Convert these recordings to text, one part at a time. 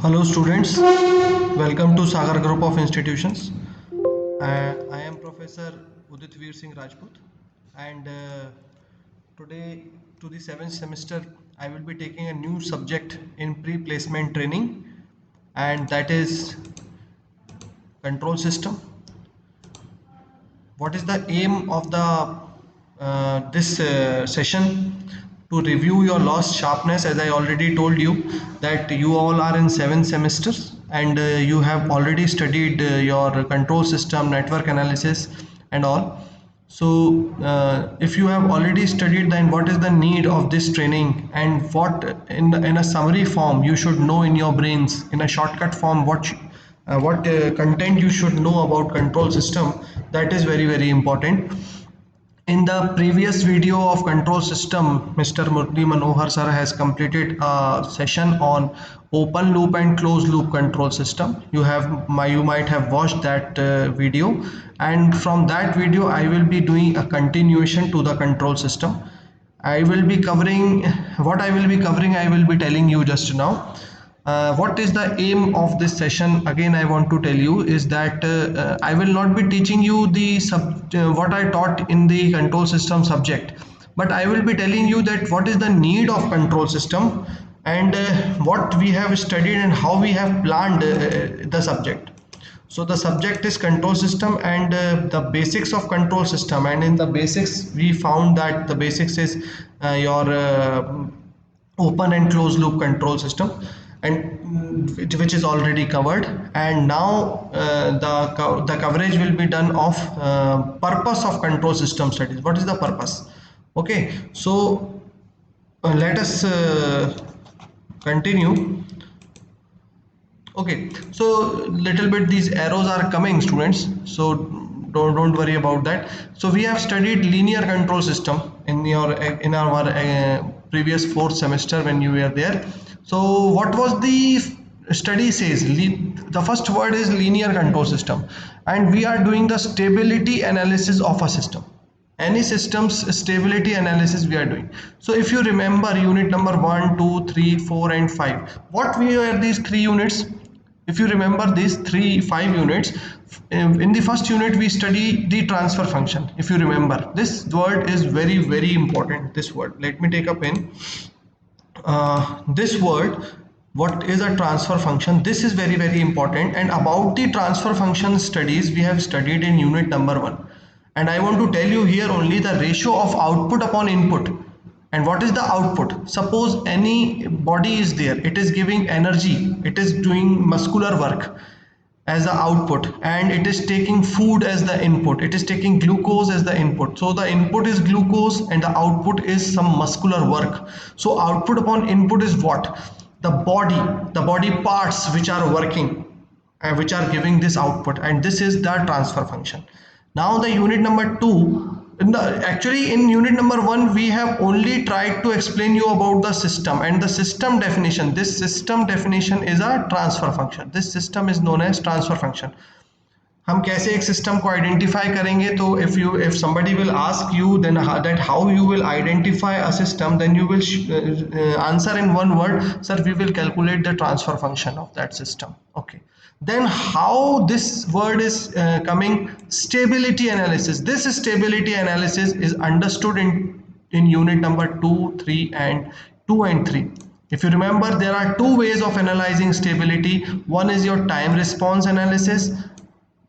Hello students, welcome to Sagar Group of Institutions. I am Professor Udit Veer Singh Rajput, and today to the 7th semester I will be taking a new subject in pre-placement training, and that is control system. What is the aim of the this session? To review your lost sharpness, as I already told you that you all are in 7 semesters, and you have already studied your control system, network analysis and all. So if you have already studied, then what is the need of this training, and what in a summary form you should know in your brains, in a shortcut form, what content you should know about control system. That is very important. In the previous video of control system, Mr. Murli Manohar sir has completed a session on open loop and closed loop control system. You might have watched that video, and from that video I will be doing a continuation to the control system. I will be covering what I will be covering. I will be telling you just now. What is the aim of this session? Again, I want to tell you is that I will not be teaching you the what I taught in the control system subject, but I will be telling you that what is the need of control system, and what we have studied and how we have planned the subject. So the subject is control system, and the basics of control system, and in the basics we found that the basics is your open and closed loop control system, and which is already covered. And now the coverage will be done of purpose of control system studies. What is the purpose? Okay, so let us continue. Okay, so little bit these arrows are coming, students, so don't worry about that. So we have studied linear control system in our previous fourth semester when you were there. So what was the study says? The first word is linear control system, and we are doing the stability analysis of a system. Any system's stability analysis we are doing. So if you remember unit number 1, 2, 3, 4 and 5, what we were these three units? If you remember these 5 units, in the first unit we study the transfer function. If you remember, this word is very important. This word, let me take a pen. This word, what is a transfer function? This is very important. And about the transfer function studies we have studied in unit number 1, and I want to tell you here only the ratio of output upon input. And what is the output? Suppose any body is there, it is giving energy, it is doing muscular work as the output, and it is taking food as the input, it is taking glucose as the input. So the input is glucose and the output is some muscular work. So output upon input is what? The body parts which are working and which are giving this output, and this is the transfer function. Now the unit number 2, actually in unit number 1 we have only tried to explain you about the system and the system definition. This system definition is a transfer function. This system is known as transfer function. हम कैसे एक system को identify करेंगे? तो if somebody will ask you then that how you will identify a system, then you will answer in one word, sir, we will calculate the transfer function of that system. Okay, then how this word is coming? Stability analysis. This stability analysis is understood in unit number 2, 3 and 2 and 3. If you remember, there are two ways of analyzing stability. One is your time response analysis.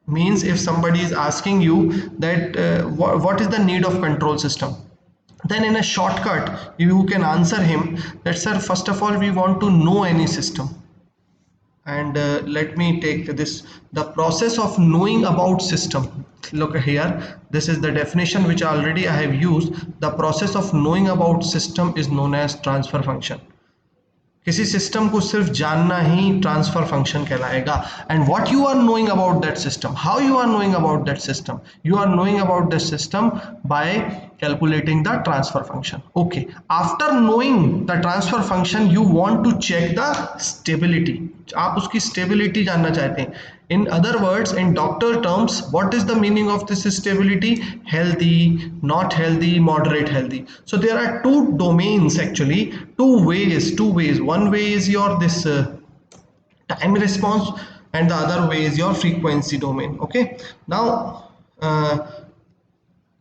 Means if somebody is asking you that what is the need of control system, then in a shortcut you can answer him that, sir, first of all we want to know any system. And let me take this, the process of knowing about system. Look here, this is the definition which already I have used. The process of knowing about system is known as transfer function. किसी system को सिर्फ जानना ही transfer function कहलाएगा. And what you are knowing about that system, how you are knowing about that system? You are knowing about that system by calculating the transfer function. Okay, after knowing the transfer function you want to check the stability. आप उसकी stability जानना चाहते हैं. In other words, in doctor terms, what is the meaning of this stability? Healthy, not healthy, moderate healthy. So there are two domains actually, two ways. One way is your this time response, and the other way is your frequency domain. Okay, now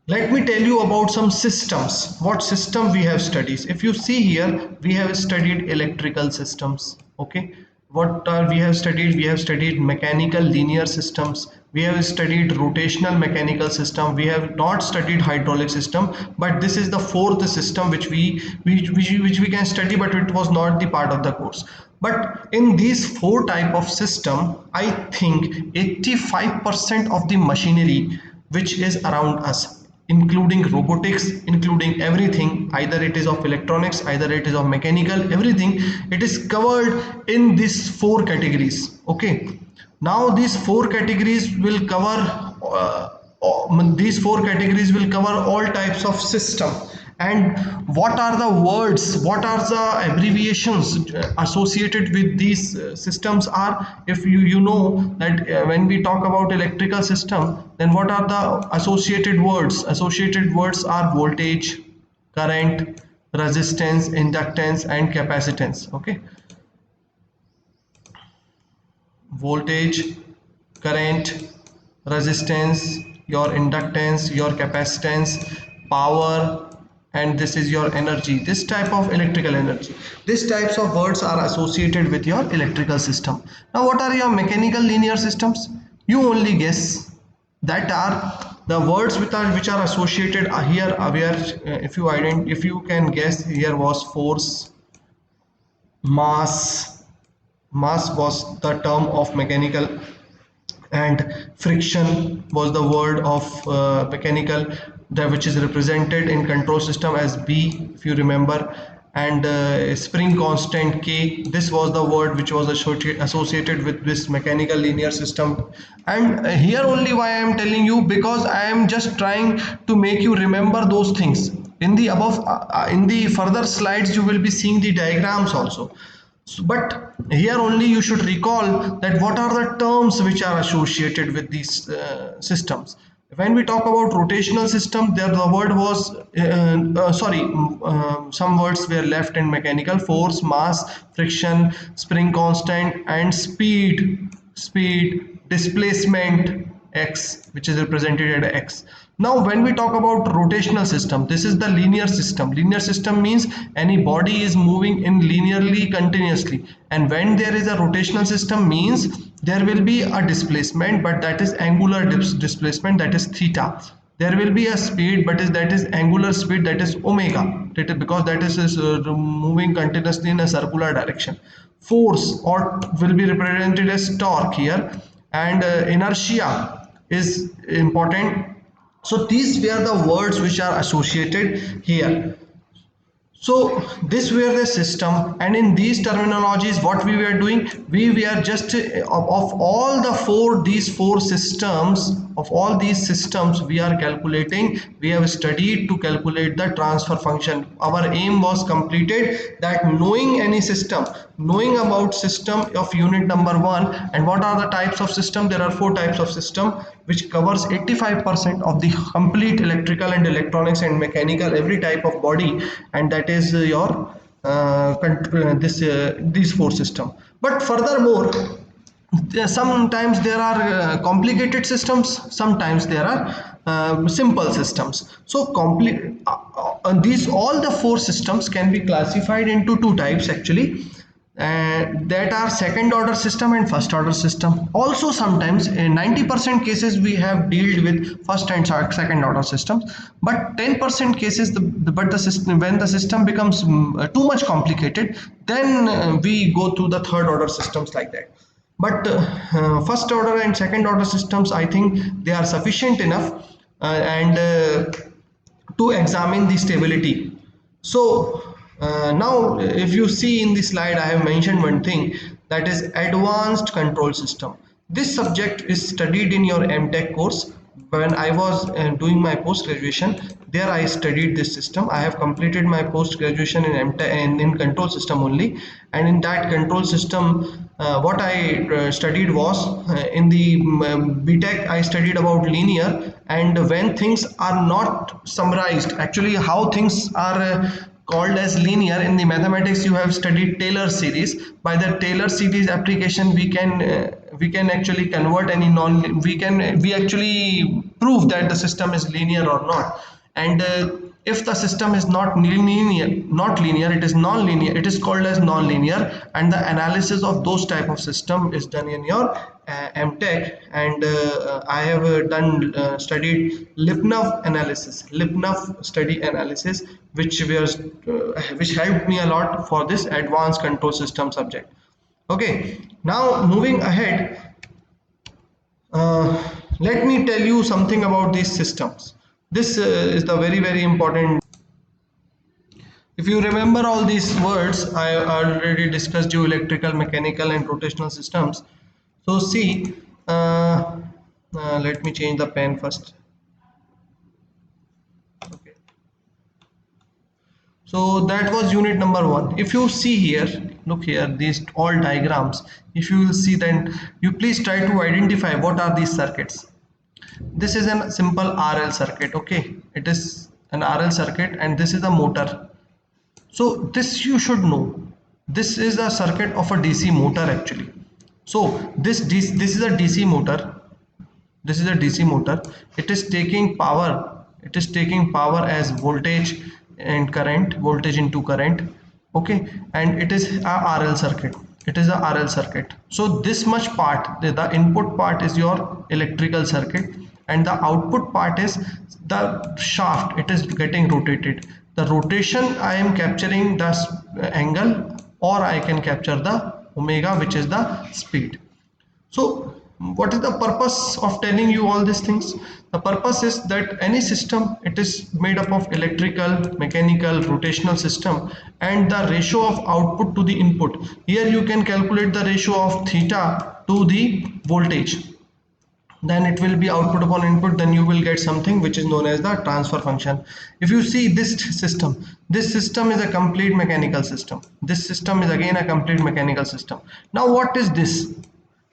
let me tell you about some systems. What system we have studied? If you see here, we have studied electrical systems. Okay, what we have studied? We have studied mechanical linear systems. We have studied rotational mechanical system. We have not studied hydraulic system, but this is the fourth system which we can study, but it was not the part of the course. But in these four type of system, I think 85% of the machinery which is around us, including robotics, including everything, either it is of electronics, either it is of mechanical, everything, it is covered in these four categories. Okay, now these four categories will cover all types of system. And what are the words, what are the abbreviations associated with these systems are, if you know that when we talk about electrical system, then what are the associated words are voltage, current, resistance, inductance, and capacitance. Okay, voltage, current, resistance, your inductance, your capacitance, power, and this is your energy. This type of electrical energy, these types of words are associated with your electrical system. Now what are your mechanical linear systems? You only guess. That are the words which are associated here, where if you can guess, here was force, mass was the term of mechanical, and friction was the word of mechanical, that which is represented in control system as B, if you remember. And spring constant K, this was the word which was associated with this mechanical linear system. And here only why I am telling you, because I am just trying to make you remember those things. In the above in the further slides you will be seeing the diagrams also. So, but here only you should recall that what are the terms which are associated with these systems. When we talk about rotational system, there the word was some words were left in mechanical: force, mass, friction, spring constant, and speed, displacement, x, which is represented at x. Now when we talk about rotational system, this is the linear system. Linear system means any body is moving in linearly continuously, and when there is a rotational system means there will be a displacement, but that is angular displacement, that is theta. There will be a speed, but that is angular speed, that is omega, because that is moving continuously in a circular direction. Force or will be represented as torque here, and inertia is important. So these were the words which are associated here. So this were the system, and in these terminologies what we were doing, we were just of all the these four systems, of all these systems we are calculating, we have studied to calculate the transfer function. Our aim was completed, that knowing any system, knowing about system of unit number 1, and what are the types of system. There are four types of system which covers 85% of the complete electrical and electronics and mechanical, every type of body, and that is your these four system. But furthermore, sometimes there are complicated systems, sometimes there are simple systems. So complete these all the four systems can be classified into two types actually, that are second order system and first order system. Also sometimes in 90% cases we have dealt with first and second order systems, but 10% cases the system, when the system becomes too much complicated, then we go to the third order systems, like that. But first order and second order systems, I think they are sufficient enough and to examine the stability. So now if you see in the slide, I have mentioned one thing, that is advanced control system. This subject is studied in your MTech course. When I was doing my post graduation, there I studied this system. I have completed my post graduation in MTech and in control system only, and in that control system what I studied was in the BTech I studied about linear, and when things are not summarized, actually how things are called as linear. In the mathematics you have studied Taylor series. By the Taylor series application we can actually convert any non we actually prove that the system is linear or not. And if the system is not linear, it is non-linear, it is called as non-linear. And the analysis of those type of system is done in your MTech. And I have studied Lipnav study analysis, which helped me a lot for this advanced control system subject. Okay, now moving ahead, let me tell you something about these systems. This is the very important. If you remember all these words, I already discussed you electrical, mechanical, and rotational systems. So see, let me change the pen first. Okay. So that was unit number 1. If you see here, look here, these all diagrams. If you will see, then you please try to identify what are these circuits. This is a simple RL circuit. Okay, it is an RL circuit, and this is a motor. So this you should know. This is a circuit of a DC motor actually. So this is a DC motor. This is a DC motor. It is taking power. It is taking power as voltage and current, voltage into current. Okay, and it is a RL circuit. It is a RL circuit. So this much part, the input part is your electrical circuit, and the output part is the shaft. It is getting rotated. The rotation, I am capturing the angle, or I can capture the omega, which is the speed. So what is the purpose of telling you all these things? The purpose is that any system, it is made up of electrical, mechanical, rotational system, and the ratio of output to the input. Here you can calculate the ratio of theta to the voltage. Then it will be output upon input, then you will get something which is known as the transfer function. If you see this system is a complete mechanical system. This system is again a complete mechanical system. Now what is this?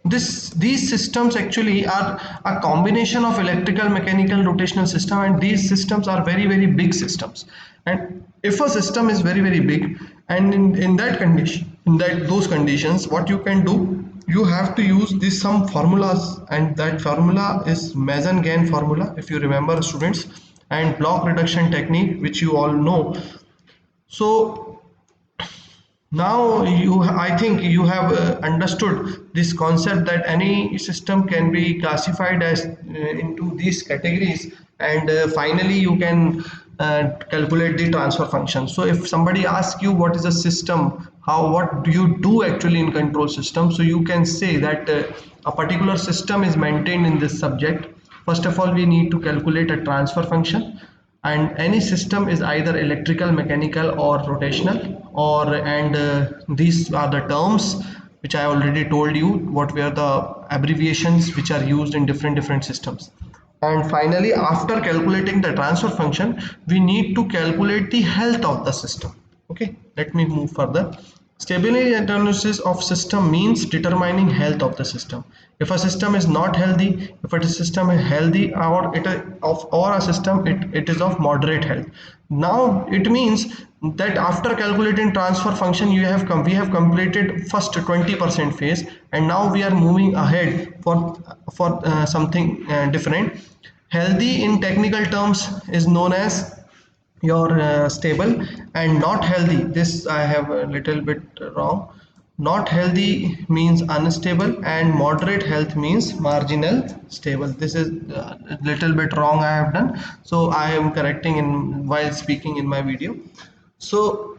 These systems actually are a combination of electrical, mechanical, rotational system, and these systems are very big systems. And if a system is very big, and in that condition, those conditions, what you can do, you have to use these some formulas, and that formula is Mason-Gain formula, if you remember, students, and block reduction technique, which you all know. So now I think you have understood this concept that any system can be classified as into these categories, and finally you can calculate the transfer function. So if somebody asks you what is a system, what do you do actually in control system, so you can say that a particular system is maintained in this subject. First of all, we need to calculate a transfer function, and any system is either electrical, mechanical, or rotational, these are the terms which I already told you what were the abbreviations which are used in different systems. And finally, after calculating the transfer function, we need to calculate the health of the system. Okay, let me move further. Stability analysis of system means determining health of the system. If a system is not healthy, if a system is healthy, or a system it is of moderate health. Now it means that after calculating transfer function, we have completed first 20% phase, and now we are moving ahead for something different. Healthy in technical terms is known as your stable, and not healthy, this I have a little bit wrong. Not healthy means unstable, and moderate health means marginal stable. This is a little bit wrong I have done, so I am correcting in while speaking in my video. So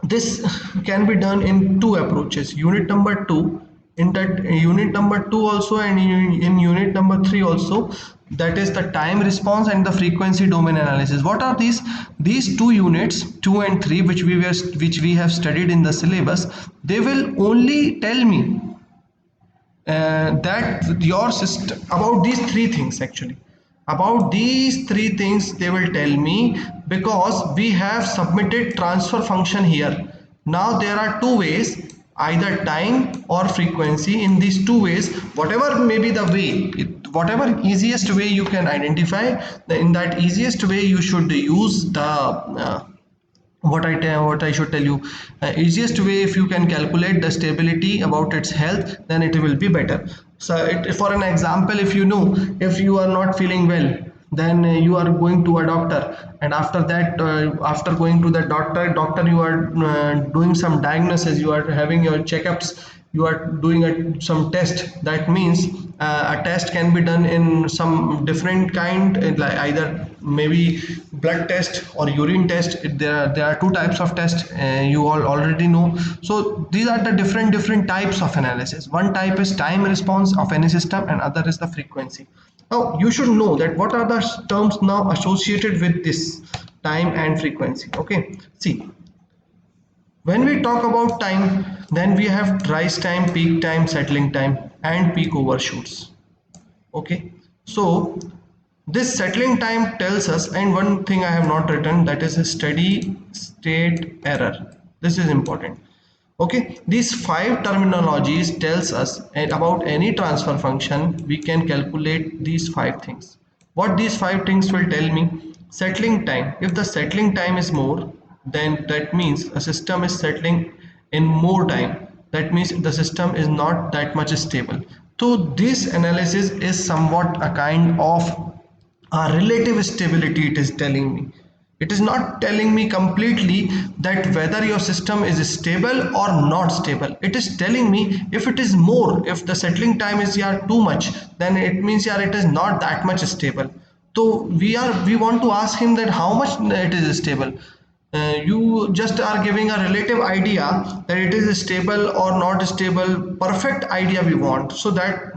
this can be done in two approaches. Unit number 2, in that unit number 2 also, and in unit number 3 also, that is the time response and the frequency domain analysis. What are these two units, 2 and 3, which we have studied in the syllabus? They will only tell me that your system, about these three things actually, about these three things they will tell me, because we have submitted transfer function here. Now there are two ways, either time or frequency. In these two ways, whatever may be the way, whatever easiest way you can identify, in that easiest way you should use the what I should tell you, easiest way, if you can calculate the stability about its health, then it will be better. So for an example, if you know, if you are not feeling well, then you are going to a doctor, and after that, after going to the doctor, you are doing some diagnosis, you are having your checkups, you are doing some test. That means a test can be done in some different kind, like either maybe blood test or urine test. There are two types of tests, you all already know. So these are the different types of analysis. One type is time response of any system, and other is the frequency. Now you should know that what are the terms now associated with this time and frequency. Okay, see, when we talk about time, then we have rise time, peak time, settling time, and peak overshoots. Okay, so this settling time tells us, and one thing I have not written, that is a steady state error. This is important. Okay, these five terminologies tells us about any transfer function. We can calculate these five things. What these five things will tell me: settling time. If the settling time is more, then that means a system is settling in more time. That means the system is not that much stable. So this analysis is somewhat a kind of relative stability. It is telling me, it is not telling me completely that whether your system is stable or not stable. It is telling me if it is more, if the settling time is yeah too much, then it means yeah it is not that much stable. So we want to ask him that how much it is stable. You just are giving a relative idea that it is stable or not stable. Perfect idea we want, so that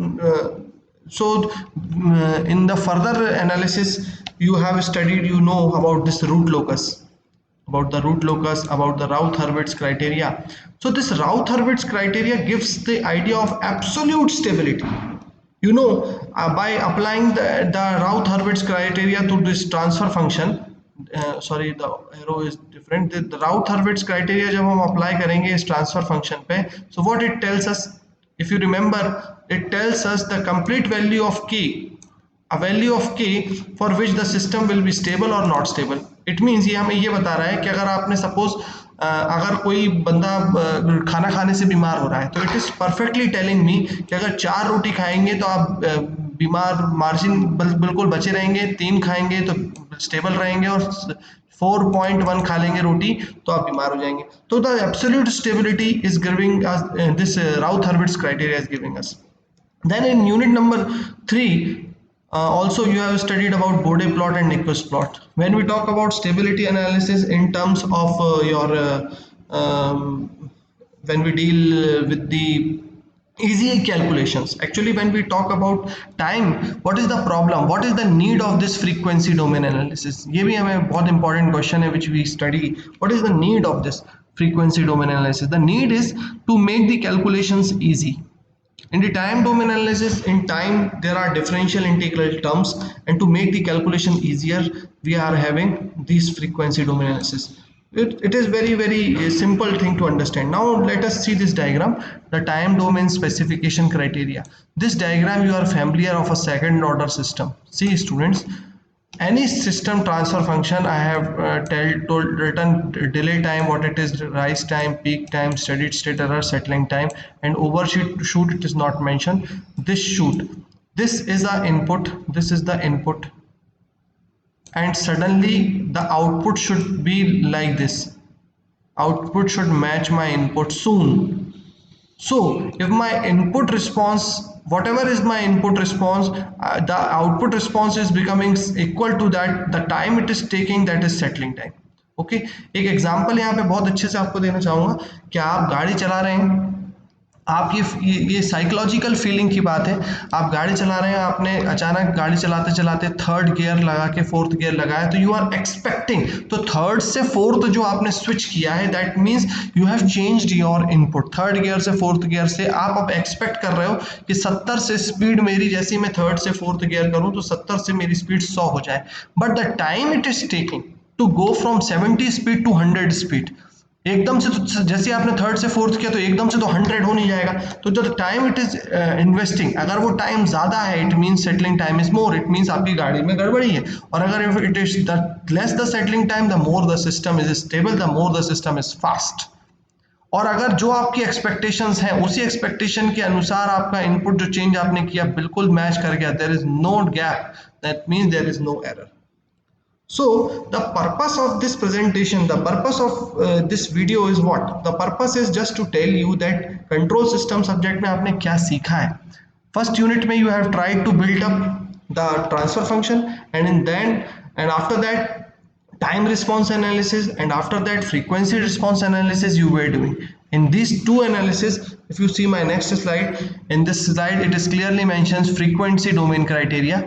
in the further analysis, you have studied, you know about this root locus, about the root locus, about the Routh-Hurwitz criteria. So this Routh-Hurwitz criteria gives the idea of absolute stability. You know, by applying the Routh-Hurwitz criteria to this transfer function, sorry, the arrow is different. The Routh-Hurwitz criteria जब हम apply करेंगे इस transfer function पे, so what it tells us, if you remember, it tells us the complete value of k, a value of k for which the system will be stable or not stable. It means ये हमें ये बता रहा है कि अगर आपने suppose अगर कोई बंदा खाना खाने से बीमार हो रहा है, तो it is perfectly telling me कि अगर 4 रोटी खाएंगे तो आप बीमार मार्जिन बिल्कुल बचे रहेंगे, 3 खाएंगे तो स्टेबल रहेंगे, और 4.1 खा लेंगे रोटी तो आप बीमार हो जाएंगे. तो the absolute stability is giving us, this Routh-Hurwitz criteria is giving us. Then in unit number 3, also you have studied about Bode plot and Nyquist plot. When we talk about stability analysis in terms of when we deal with the easy calculations, actually when we talk about time, what is the problem, what is the need of this frequency domain analysis? ये भी हमें बहुत important question है which we study. What is the need of this frequency domain analysis? The need is to make the calculations easy. In the time domain analysis, in time there are differential integral terms, and to make the calculation easier, we are having these frequency domain analysis. It is very simple thing to understand. Now let us see this diagram, the time domain specification criteria. This diagram, you are familiar of a second order system. See students, any system transfer function, I have written delay time, what it is, rise time, peak time, steady state error, settling time, and overshoot it is not mentioned. This shoot, this is the input, this is the input, and suddenly the output should be like this. Output should match my input soon. So if my input response, whatever is my input response, the output response is becoming equal to that, the time it is taking, that is settling time. Okay, एक example यहाँ पे बहुत अच्छे से आपको देना चाहूँगा कि आप गाड़ी चला रहे हैं, आप ये साइकोलॉजिकल फीलिंग की बात है. आप गाड़ी चला रहे हैं, आपने अचानक गाड़ी चलाते चलाते थर्ड गियर लगा के फोर्थ गियर लगाया, तो यू आर एक्सपेक्टिंग, तो थर्ड से फोर्थ जो आपने स्विच किया है, that means you have changed your input. Third gear से फोर्थ गियर से आप अब एक्सपेक्ट कर रहे हो कि 70 से स्पीड मेरी, जैसे मैं थर्ड से फोर्थ गियर करूं तो 70 से मेरी स्पीड 100 हो जाए. But the time it is taking to go from 70 speed to 100 speed, एकदम से तो जैसे आपने थर्ड से फोर्थ किया तो एकदम से तो 100 हो नहीं जाएगा। तो जो टाइम इट इज इन्वेस्टिंग, अगर वो टाइम ज्यादा है it means settling time is more, it means आपकी गाड़ी में गड़बड़ी है। और अगर if it is the less the settling time the more the system is stable, the more the system is fast. और अगर जो आपकी एक्सपेक्टेशंस हैं उसी एक्सपेक्टेशन के अनुसार आपका इनपुट जो चेंज आपने किया बिल्कुल मैच कर गया, there is no gap, that means there is no error. So the purpose of this presentation, the purpose of this video is what? The purpose is just to tell you that control system subject में आपने क्या सीखा है। First unit में you have tried to build up the transfer function, and in then and after that time response analysis, and after that frequency response analysis you were doing. In these two analysis, if you see my next slide, in this slide it is clearly mentions frequency domain criteria।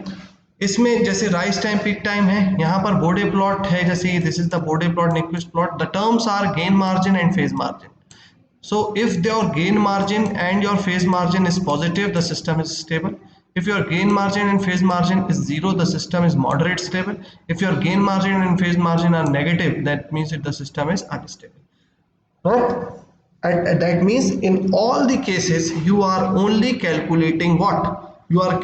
इसमें जैसे rise time peak time है, यहाँ पर बोडे plot है, जैसे this is the Bode plot Nyquist plot, the terms are gain margin and phase margin. So if your gain margin and your phase margin is positive, the system is stable. If your gain margin and phase margin is zero, the system is moderate stable. If your gain margin and phase margin are negative, that means that the system is unstable. But that means in all the cases you are only calculating what? You are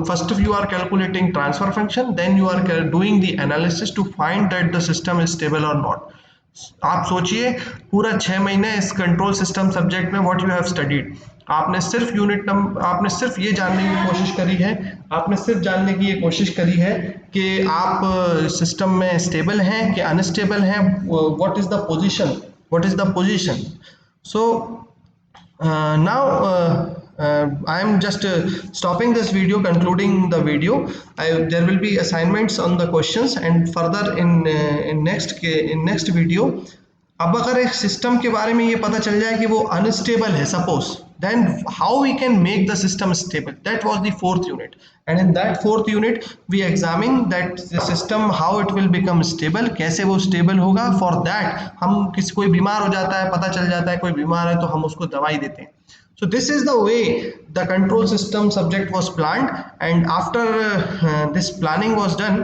first of you are calculating transfer function, then you are doing the analysis to find that the system is stable or not. आप सोचिए पूरा 6 महीने इस control system subject में what you have studied, आपने सिर्फ unit number, आपने सिर्फ ये जानने की कोशिश करी है, आपने सिर्फ जानने की ये कोशिश करी है कि आप सिस्टम में स्टेबल हैं कि अनस्टेबल हैं, what is the position, what is the position. So now I am just stopping this video, concluding the video. There will be assignments on the questions, and further in next video, अब अगर एक system के बारे में ये पता चल जाए कि वो अनस्टेबल है suppose, then how we can make the system stable, that was the fourth unit, and in that fourth unit we examine that the system how it will become stable, कैसे वो stable होगा। for that हम किसी कोई बीमार हो जाता है, पता चल जाता है कोई बीमार है तो हम उसको दवाई देते हैं। So this is the way the control system subject was planned, and after this planning was done,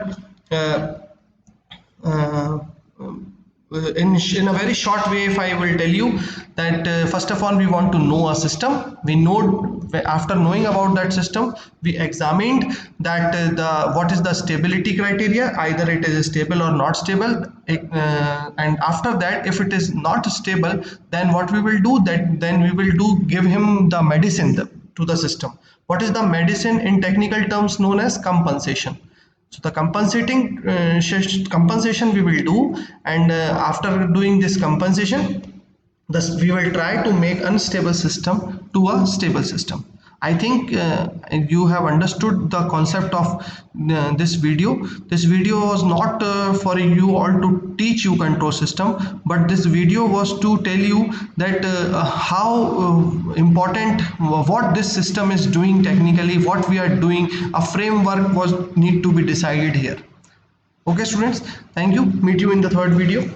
in a very short way, if I will tell you that first of all we want to know a system. We know, after knowing about that system, we examined that what is the stability criteria, either it is stable or not stable, and after that if it is not stable, then what we will do, that then we will give him the medicine to the system. What is the medicine? In technical terms known as compensation. So the compensation we will do, and after doing this compensation, thus we will try to make unstable system to a stable system. I think you have understood the concept of this video. This video was not for you all to teach you control system, but this video was to tell you that how important what this system is doing technically, what we are doing. A framework was need to be decided here. Okay students, thank you, meet you in the third video.